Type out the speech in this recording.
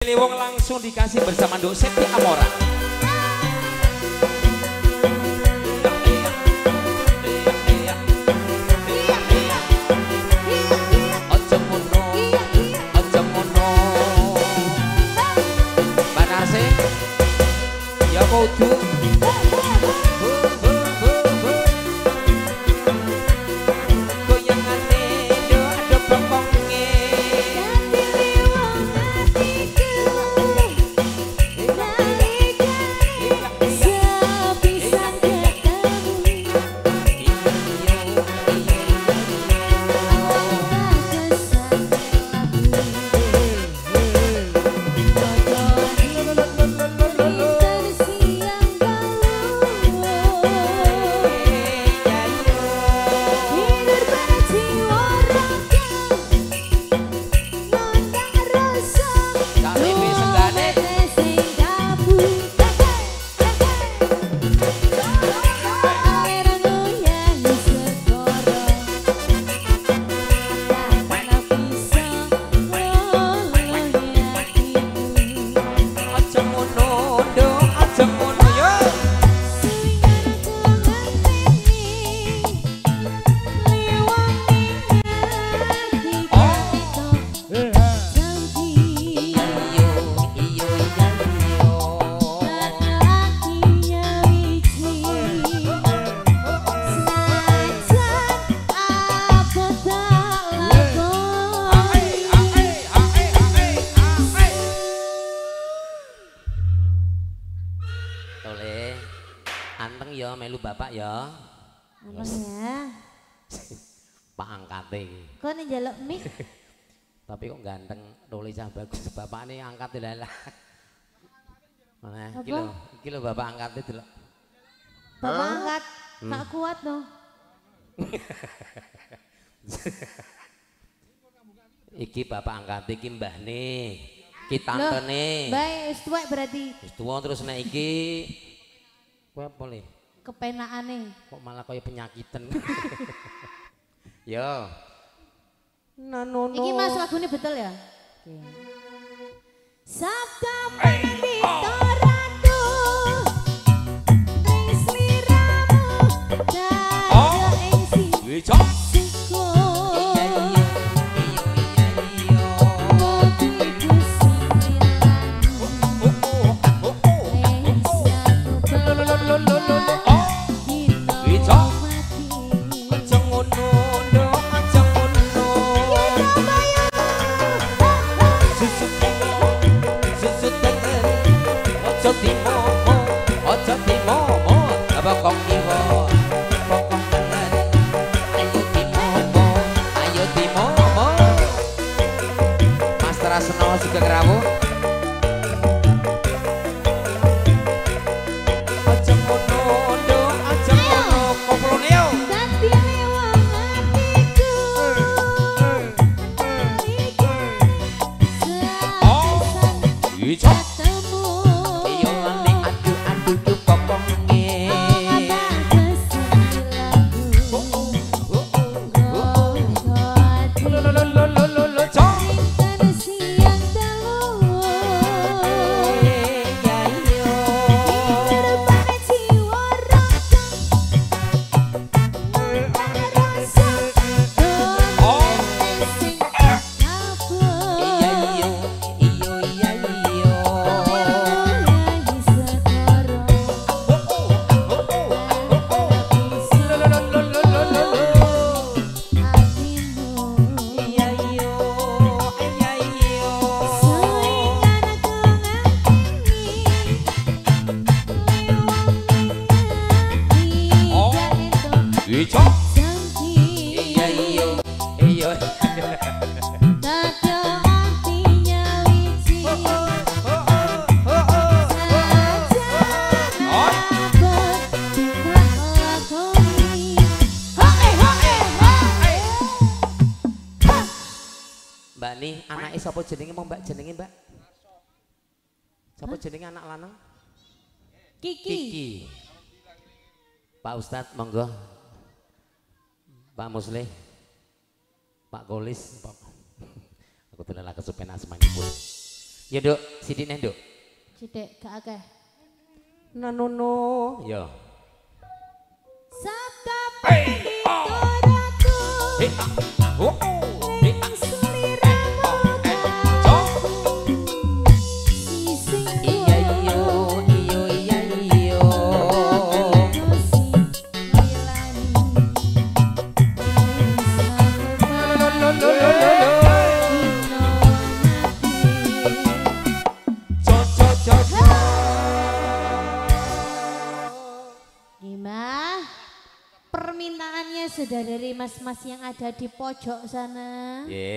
Lewong langsung dikasih bersama Nduk Septi Amora. Anteng ya melu bapak ya. Anteng ya. Pak angkate. Kok nih njaluk mik? Tapi kok ganteng, Roli cah bagus. Bapakne angkat dilalah. Mana? Iki lho bapak angkate delok. Bapak angkat gak kuat no. Iki bapak angkate iki mbahne. Iki tantene. Bae wis tuwek berarti. Wis tuwa terus nek iki kowe apa le? Kepenakane. Kok malah kaya penyakitan. Yo. Nanono. Iki Mas lagune betul ya? Sabda panditoratu ning sliramu daya ing Wicok. Seno juga kerawu. Aja ngono, ndo aja ngono, koplone yo. Dadi lewong atiku. Oh, iki iya ning adu-adu pokonge. Mbak nih anaknya siapa jenenge mau Mbak jenenge Mbak? Siapa jenenge anak lanang? Kiki. Pak Ustadz monggo. Pak Musleh. Pak Golis. Aku telah kesupen asmanipun. Ya Duk, sidine Duk. Cidek gak akeh. Nanono. Yo. Sabda penditoraku ning sliramu sising Iya iyo iyo iya iyo. Gimana? Permintaannya sudah dari mas-mas yang ada di pojok sana. Yeah.